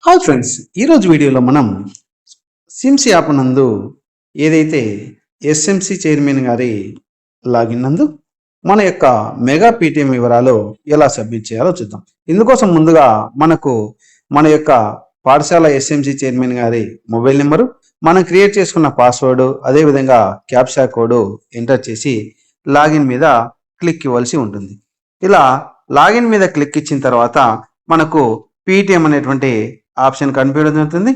Hi friends, ఈరోజు వీడియోలో మనం సిమ్స్ యాప్ నందు ఏదైతే ఎస్ఎంసి చైర్మన్ గారి లాగిన్ నందు మన యొక్క మెగా పీటీఎం వివరాలు ఎలా సబ్మిట్ చేయాలో చూద్దాం. ఇందుకోసం ముందుగా మనకు మన యొక్క పాఠశాల ఎస్ఎంసి చైర్మన్ గారి మొబైల్ నెంబరు, మనం క్రియేట్ చేసుకున్న పాస్వర్డ్, అదేవిధంగా క్యాప్చా కోడ్ ఎంటర్ చేసి లాగిన్ మీద క్లిక్ ఇవ్వాల్సి ఉంటుంది. ఇలా లాగిన్ మీద క్లిక్ ఇచ్చిన తర్వాత మనకు పీటీఎం అనేటువంటి ఆప్షన్ కనిపించడం జరుగుతుంది.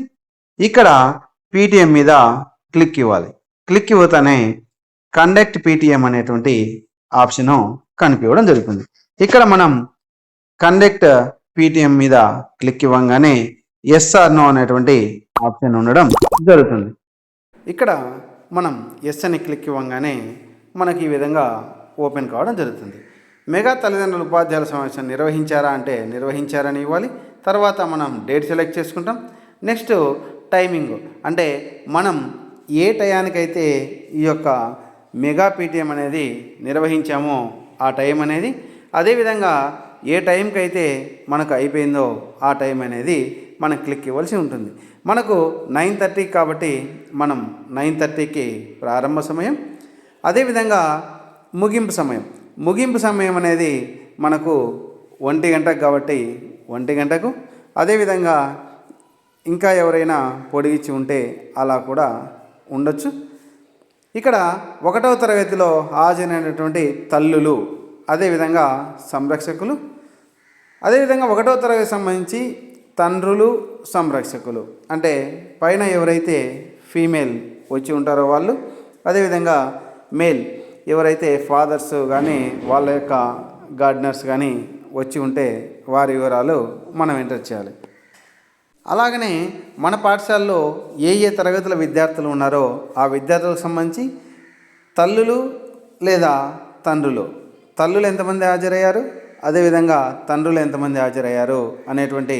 ఇక్కడ పీటీఎం మీద క్లిక్ ఇవ్వాలి. క్లిక్ ఇవ్వతానే కండక్ట్ పీటీఎం అనేటువంటి ఆప్షను కనిపించడం జరుగుతుంది. ఇక్కడ మనం కండక్ట్ పీటీఎం మీద క్లిక్ ఇవ్వగానే ఎస్ ఆర్ నో అనేటువంటి ఆప్షన్ ఉండడం జరుగుతుంది. ఇక్కడ మనం ఎస్ అని క్లిక్ ఇవ్వగానే మనకి ఈ విధంగా ఓపెన్ కావడం జరుగుతుంది. మెగా తల్లిదండ్రుల ఉపాధ్యాయుల సమావేశం నిర్వహించారా అంటే నిర్వహించారని ఇవ్వాలి. తర్వాత మనం డేట్ సెలెక్ట్ చేసుకుంటాం. నెక్స్ట్ టైమింగ్ అంటే మనం ఏ టయానికైతే ఈ యొక్క మెగా పీటీఎం అనేది నిర్వహించామో ఆ టైం అనేది, అదేవిధంగా ఏ టైంకి అయితే మనకు అయిపోయిందో ఆ టైం అనేది మనం క్లిక్ ఇవ్వాల్సి ఉంటుంది. మనకు 9:30 కాబట్టి మనం 9:30కి ప్రారంభ సమయం, అదేవిధంగా ముగింపు సమయం అనేది మనకు 1 గంటకు కాబట్టి 1 గంటకు, అదేవిధంగా ఇంకా ఎవరైనా పొడిగించి ఉంటే అలా కూడా ఉండొచ్చు. ఇక్కడ 1వ తరగతిలో హాజరైనటువంటి తల్లులు, అదేవిధంగా సంరక్షకులు, అదేవిధంగా 1వ తరగతి సంబంధించి తండ్రులు, సంరక్షకులు అంటే పైన ఎవరైతే ఫీమేల్ వచ్చి ఉంటారో వాళ్ళు, అదేవిధంగా మేల్ ఎవరైతే ఫాదర్స్ కానీ వాళ్ళ యొక్క గార్డెనర్స్ కానీ వచ్చి ఉంటే వారి వివరాలు మనం ఎంటర్ చేయాలి. అలాగనే మన పాఠశాలలో ఏ తరగతుల విద్యార్థులు ఉన్నారో ఆ విద్యార్థులకు సంబంధించి తల్లులు లేదా తల్లులు ఎంతమంది హాజరయ్యారు, అదేవిధంగా తండ్రులు ఎంతమంది హాజరయ్యారు అనేటువంటి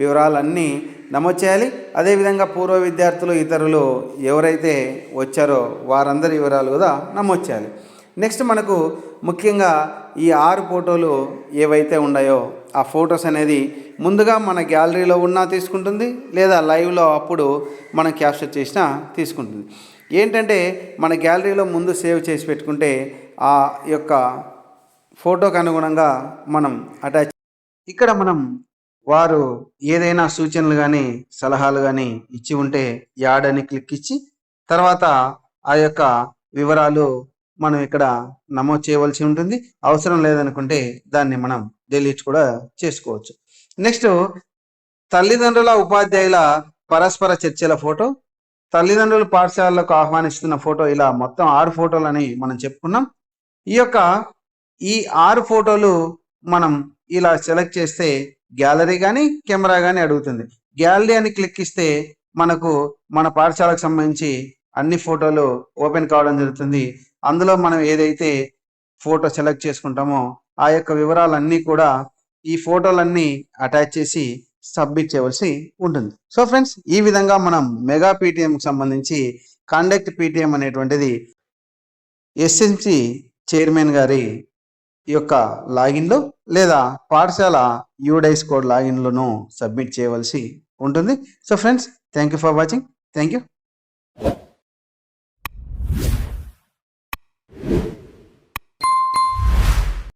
వివరాలన్నీ నమోదు చేయాలి. అదేవిధంగా పూర్వ విద్యార్థులు, ఇతరులు ఎవరైతే వచ్చారో వారందరి వివరాలు కూడా నమోదు చేయాలి. నెక్స్ట్ మనకు ముఖ్యంగా ఈ 6 ఫోటోలు ఏవైతే ఉన్నాయో ఆ ఫొటోస్ అనేది ముందుగా మన గ్యాలరీలో ఉన్నా తీసుకుంటుంది, లేదా లైవ్లో అప్పుడు మనం క్యాప్చర్ చేసినా తీసుకుంటుంది. ఏంటంటే మన గ్యాలరీలో ముందు సేవ్ చేసి పెట్టుకుంటే ఆ యొక్క ఫోటోకు అనుగుణంగా మనం అటాచ్. ఇక్కడ మనం వారు ఏదైనా సూచనలు కానీ సలహాలు కానీ ఇచ్చి ఉంటే యాడ్ అని క్లిక్ ఇచ్చి తర్వాత ఆ యొక్క వివరాలు మనం ఇక్కడ నమోదు చేయవలసి ఉంటుంది. అవసరం లేదనుకుంటే దాన్ని మనం డిలీట్ కూడా చేసుకోవచ్చు. నెక్స్ట్ తల్లిదండ్రుల ఉపాధ్యాయుల పరస్పర చర్చల ఫోటో, తల్లిదండ్రులు పాఠశాలలకు ఆహ్వానిస్తున్న ఫోటో, ఇలా మొత్తం 6 ఫోటోలని మనం చెప్పుకున్నాం. ఈ 6 ఫోటోలు మనం ఇలా సెలెక్ట్ చేస్తే గ్యాలరీ కానీ కెమెరా కానీ అడుగుతుంది. గ్యాలరీ అని క్లిక్ ఇస్తే మనకు మన పాఠశాలకు సంబంధించి అన్ని ఫోటోలు ఓపెన్ కావడం జరుగుతుంది. అందులో మనం ఏదైతే ఫోటో సెలెక్ట్ చేసుకుంటామో ఆ యొక్క వివరాలన్నీ కూడా ఈ ఫోటోలన్నీ అటాచ్ చేసి సబ్మిట్ చేయవలసి ఉంటుంది. సో ఫ్రెండ్స్, ఈ విధంగా మనం మెగా పీటీఎంకి సంబంధించి కండక్ట్ పీటీఎం అనేటువంటిది ఎస్ఎంసి చైర్మన్ గారి యొక్క లాగిన్లో లేదా పాఠశాల యూడైస్ కోడ్ లాగిన్లోనూ సబ్మిట్ చేయవలసి ఉంటుంది. So friends, thank you for watching. Thank you.